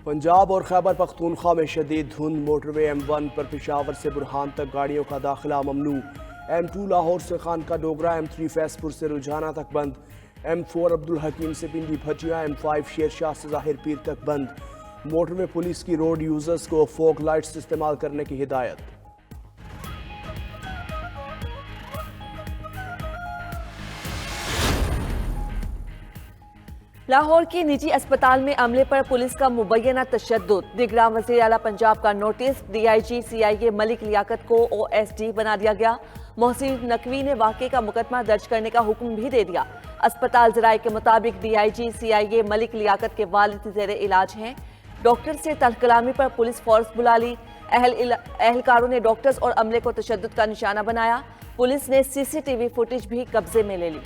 پنجاب اور خیبر پختونخوا میں شدید دھند، موٹر وے M1 پر پشاور سے برہان تک گاڑیوں کا داخلہ ممنوع، M2 لاہور سے خانقاہ ڈوگرہ، M3 فیض پور سے رجحانہ تک بند، M4 عبدالحکیم سے پنڈی بھٹیاں، M5 شیرشاہ سے ظاہر پیر تک بند۔ موٹر وے پولیس کی روڈ یوزرز کو فوگ لائٹس استعمال کرنے کی ہدایت۔ لاہور کے نجی اسپتال میں عملے پر پولیس کا مبینہ تشدد، نگراں وزیر اعلیٰ پنجاب کا نوٹس، DIG CIA ملک لیاقت کو OSD بنا دیا گیا۔ محسن نقوی نے واقعے کا مقدمہ درج کرنے کا حکم بھی دے دیا۔ اسپتال ذرائع کے مطابق DIG CIA ملک لیاقت کے والد زیر علاج ہیں۔ ڈاکٹر سے تلخ کلامی پر پولیس فورس بلا لی۔ اہلکاروں نے ڈاکٹرز اور عملے کو تشدد کا نشانہ بنایا۔ پولیس نے CCTV فوٹیج بھی قبضے میں لے لی۔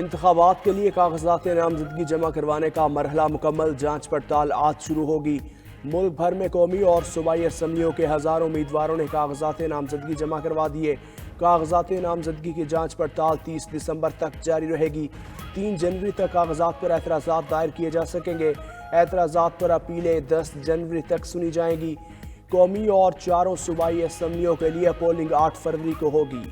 انتخابات کے لیے کاغذات نامزدگی جمع کروانے کا مرحلہ مکمل، جانچ پڑتال آج شروع ہوگی۔ ملک بھر میں قومی اور صوبائی اسمبلیوں کے ہزاروں امیدواروں نے کاغذات نامزدگی جمع کروا دیے۔ کاغذات نامزدگی کی جانچ پڑتال 30 دسمبر تک جاری رہے گی۔ 3 جنوری تک کاغذات پر اعتراضات دائر کیے جا سکیں گے۔ اعتراضات پر اپیلیں 10 جنوری تک سنی جائیں گی۔ قومی اور 4 صوبائی اسمبلیوں کے لیے پولنگ 8 فروری کو ہوگی۔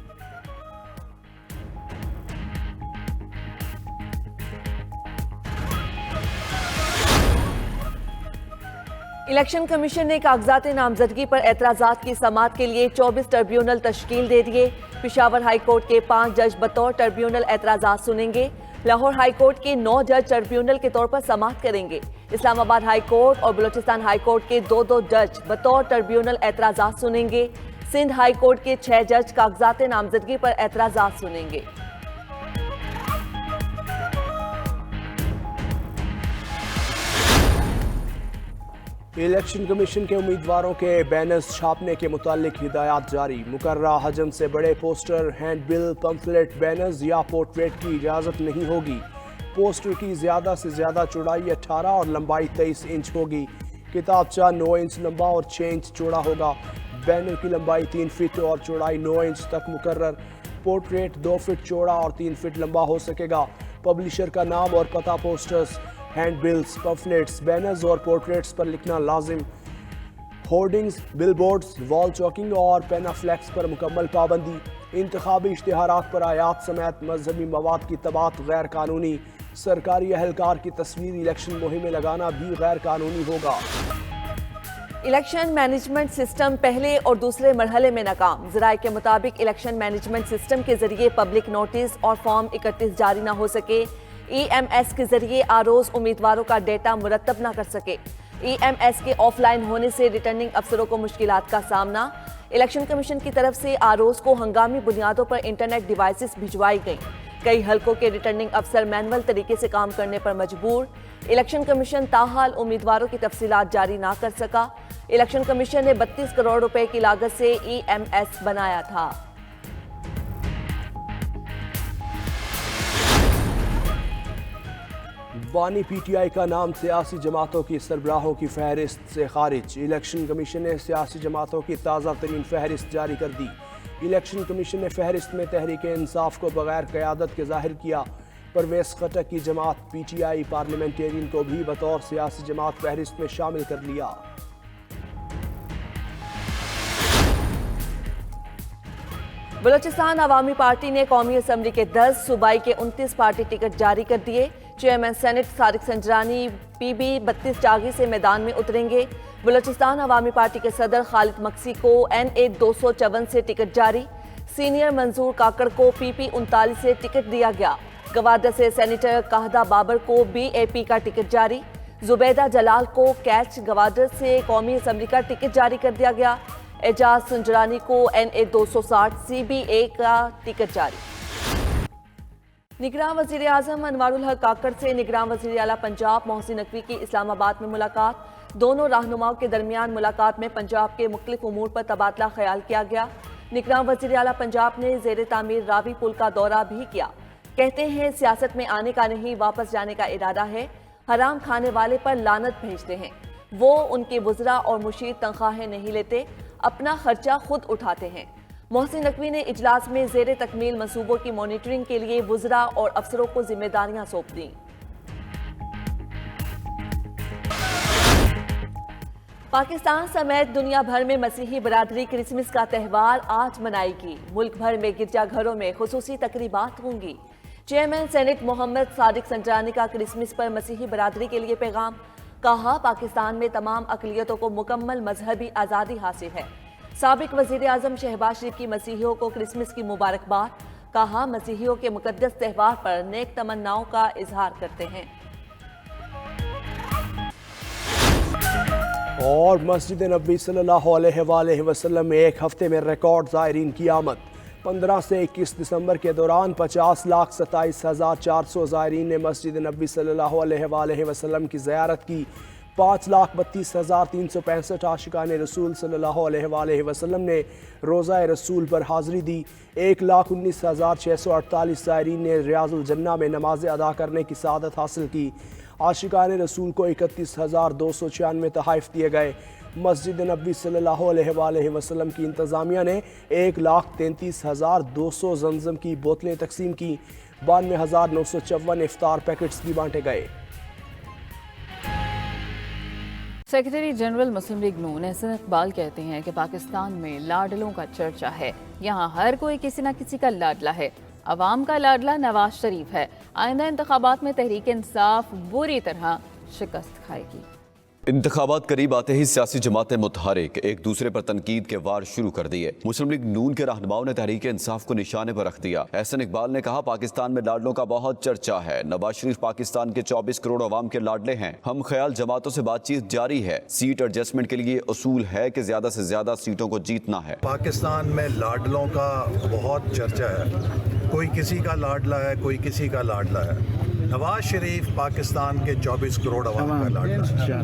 الیکشن کمیشن نے کاغذات نامزدگی پر اعتراضات کی سماعت کے لیے 24 ٹربیونل تشکیل دے دیے۔ پشاور ہائی کورٹ کے 5 جج بطور ٹربیونل اعتراضات سنیں گے۔ لاہور ہائی کورٹ کے 9 جج ٹربیونل کے طور پر سماعت کریں گے۔ اسلام آباد ہائی کورٹ اور بلوچستان ہائی کورٹ کے 2 جج بطور ٹربیونل اعتراضات سنیں گے۔ سندھ ہائی کورٹ کے 6 جج کاغذات نامزدگی پر اعتراضات سنیں گے۔ الیکشن کمیشن کے امیدواروں کے بینرز چھاپنے کے متعلق ہدایات جاری۔ مقررہ حجم سے بڑے پوسٹر، ہینڈ بل، پمفلٹ، بینرز یا پورٹریٹ کی اجازت نہیں ہوگی۔ پوسٹر کی زیادہ سے زیادہ چوڑائی 18 اور لمبائی 23 انچ ہوگی۔ کتابچہ 9 انچ لمبا اور 6 انچ چوڑا ہوگا۔ بینر کی لمبائی 3 فٹ اور چوڑائی 9 انچ تک مقرر۔ پورٹریٹ 2 فٹ چوڑا اور 3 فٹ لمبا ہو سکے گا۔ پبلشر کا نام اور پتہ پوسٹرز، ہینڈ بلز، پمفلیٹس، بینرز اور پورٹریٹس پر لکھنا لازم۔ ہورڈنگز، بل بورڈز، وال چاکنگ اور پینافلیکس پر مکمل پابندی۔ انتخابی اشتہارات پر آیات سمیت مذہبی مواد کی طباعت غیر قانونی۔ سرکاری اہلکار کی تصویر الیکشن مہم میں لگانا بھی غیر قانونی ہوگا۔ الیکشن مینجمنٹ سسٹم پہلے اور دوسرے مرحلے میں ناکام۔ ذرائع کے مطابق الیکشن مینجمنٹ سسٹم کے ذریعے پبلک نوٹس اور فارم 31 جاری نہ ہو سکے۔ EMS کے ذریعے آروز امیدواروں کا ڈیٹا مرتب نہ کر سکے۔ EMS کے آف لائن ہونے سے ریٹرننگ افسروں کو مشکلات کا سامنا۔ الیکشن کمیشن کی طرف سے آروز کو ہنگامی بنیادوں پر انٹرنیٹ ڈیوائسز بھجوائی گئیں۔ کئی حلقوں کے ریٹرننگ افسر مینول طریقے سے کام کرنے پر مجبور۔ الیکشن کمیشن تاحال امیدواروں کی تفصیلات جاری نہ کر سکا۔ الیکشن کمیشن نے 32 کروڑ روپے کی لاگت سے EMS بنایا تھا۔ بانی PTI کا نام سیاسی جماعتوں کی سربراہوں کی فہرست سے خارج۔ الیکشن کمیشن نے سیاسی جماعتوں کی تازہ ترین فہرست جاری کر دی۔ الیکشن کمیشن نے فہرست میں تحریک انصاف کو بغیر قیادت کے ظاہر کیا۔ پرویز خٹک کی جماعت PTI پارلیمنٹیرین کو بھی بطور سیاسی جماعت فہرست میں شامل کر لیا۔ بلوچستان عوامی پارٹی نے قومی اسمبلی کے 10، صوبائی کے 29 پارٹی ٹکٹ جاری کر دیے۔ Chairman senate Tariq Sanjrani PB 32 جاگی سے میدان میں اتریں گے۔ بلوچستان عوامی پارٹی کے صدر خالد مکسی کو NA 254 سے ٹکٹ جاری۔ سینئر منظور کاکڑ کو PP 39 سے ٹکٹ دیا گیا۔ گوادر سے سینیٹر قاہدہ بابر کو BAP کا ٹکٹ جاری۔ زبیدہ جلال کو کیچ گوادر سے قومی اسمبلی کا ٹکٹ جاری کر دیا گیا۔ اعجاز سنجرانی کو NA 260 CBA کا ٹکٹ جاری۔ نگراں وزیر اعظم انوار الحق کاکڑ سے نگراں وزیر اعلیٰ پنجاب محسن نقوی کی اسلام آباد میں ملاقات۔ دونوں رہنماؤں کے درمیان ملاقات میں پنجاب کے مختلف امور پر تبادلہ خیال کیا گیا۔ نگراں وزیر اعلیٰ پنجاب نے زیر تعمیر راوی پل کا دورہ بھی کیا۔ کہتے ہیں سیاست میں آنے کا نہیں، واپس جانے کا ارادہ ہے۔ حرام کھانے والے پر لعنت بھیجتے ہیں۔ وہ ان کے وزراء اور مشیر تنخواہیں نہیں لیتے، اپنا خرچہ خود اٹھاتے ہیں۔ محسن نقوی نے اجلاس میں زیر تکمیل منصوبوں کی مانیٹرنگ کے لیے وزراء اور افسروں کو ذمہ داریاں سونپ دیں۔ پاکستان سمیت دنیا بھر میں مسیحی برادری کرسمس کا تہوار آج منائے گی۔ ملک بھر میں گرجا گھروں میں خصوصی تقریبات ہوں گی۔ چیئرمین سینٹ محمد صادق سنجرانی کا کرسمس پر مسیحی برادری کے لیے پیغام، کہا پاکستان میں تمام اقلیتوں کو مکمل مذہبی آزادی حاصل ہے۔ سابق وزیر اعظم شہباز شریف کی مسیحیوں کو کرسمس کی مبارکباد، کہا مسیحیوں کے مقدس تہوار پر نیک تمناؤں کا اظہار کرتے ہیں۔ اور مسجد نبوی صلی اللہ علیہ وآلہ وسلم میں ایک ہفتے میں ریکارڈ زائرین کی آمد۔ 15 سے 21 دسمبر کے دوران 50,27,400 زائرین نے مسجد نبوی صلی اللہ علیہ وآلہ وسلم کی زیارت کی۔ 5,32,365 عاشقان رسول صلی اللہ علیہ وآلہ وسلم نے روزہ رسول پر حاضری دی۔ 1,19,648 زائرین نے ریاض الجنہ میں نمازیں ادا کرنے کی سعادت حاصل کی۔ عاشقان رسول کو 31,296 تحائف دیے گئے۔ مسجد نبوی صلی اللہ علیہ وآلہ وسلم کی انتظامیہ نے 1,33,200 زمزم کی بوتلیں تقسیم کی۔ 92,954 افطار پیکٹس بھی بانٹے گئے۔ سیکرٹری جنرل مسلم لیگ نون احسن اقبال کہتے ہیں کہ پاکستان میں لاڈلوں کا چرچا ہے۔ یہاں ہر کوئی کسی نہ کسی کا لاڈلا ہے۔ عوام کا لاڈلا نواز شریف ہے۔ آئندہ انتخابات میں تحریک انصاف بری طرح شکست کھائے گی۔ انتخابات قریب آتے ہی سیاسی جماعتیں متحرک ایک دوسرے پر تنقید کے وار شروع کر دیے۔ مسلم لیگ نون کے رہنماؤں نے تحریک انصاف کو نشانے پر رکھ دیا۔ احسن اقبال نے کہا پاکستان میں لاڈلوں کا بہت چرچا ہے۔ نواز شریف پاکستان کے 24 کروڑ عوام کے لاڈلے ہیں۔ ہم خیال جماعتوں سے بات چیت جاری ہے۔ سیٹ ایڈجسٹمنٹ کے لیے اصول ہے کہ زیادہ سے زیادہ سیٹوں کو جیتنا ہے۔ پاکستان میں لاڈلوں کا بہت چرچا ہے۔ کوئی کسی کا لاڈلا ہے، کوئی کسی کا لاڈلا ہے۔ نواز شریف پاکستان کے 24 کروڑ عوام کا لاڈلا ہے،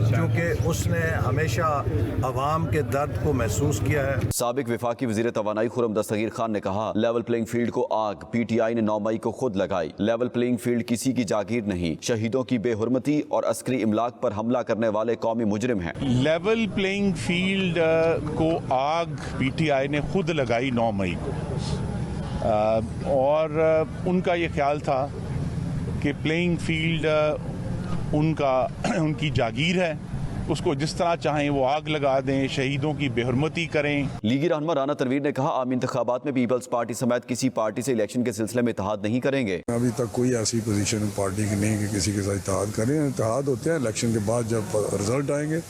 کیونکہ اس نے ہمیشہ عوام کے درد کو محسوس کیا ہے۔ سابق وفاقی وزیر توانائی خرم دستگیر خان نے کہا لیول پلینگ فیلڈ کو آگ پی ٹی آئی نے 9 مئی کو خود لگائی۔ لیول پلینگ فیلڈ کسی کی جاگیر نہیں۔ شہیدوں کی بے حرمتی اور عسکری املاک پر حملہ کرنے والے قومی مجرم ہیں۔ لیول پلینگ فیلڈ کو آگ پی ٹی آئی نے خود لگائی 9 مئی کو، اور ان کا یہ خیال تھا کہ پلینگ فیلڈ ان کی جاگیر ہے، اس کو جس طرح چاہیں وہ آگ لگا دیں، شہیدوں کی بے حرمتی کریں۔ لیگی رہنما رانا تنویر نے کہا عام انتخابات میں پیپلز پارٹی سمیت کسی پارٹی سے الیکشن کے سلسلے میں اتحاد نہیں کریں گے۔ ابھی تک کوئی ایسی پوزیشن پارٹی کی نہیں کہ کسی کے ساتھ اتحاد کریں۔ اتحاد ہوتے ہیں الیکشن کے بعد، جب رزلٹ آئیں گے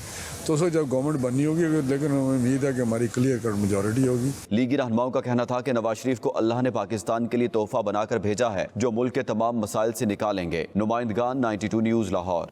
تو اس وقت جب گورنمنٹ بننی ہوگی، لیکن ہمیں امید ہے کہ ہماری کلیئر کٹ میجورٹی ہوگی۔ لیگی رہنماؤں کا کہنا تھا کہ نواز شریف کو اللہ نے پاکستان کے لیے تحفہ بنا کر بھیجا ہے جو ملک کے تمام مسائل سے نکالیں گے۔ نمائندگان 92 نیوز لاہور۔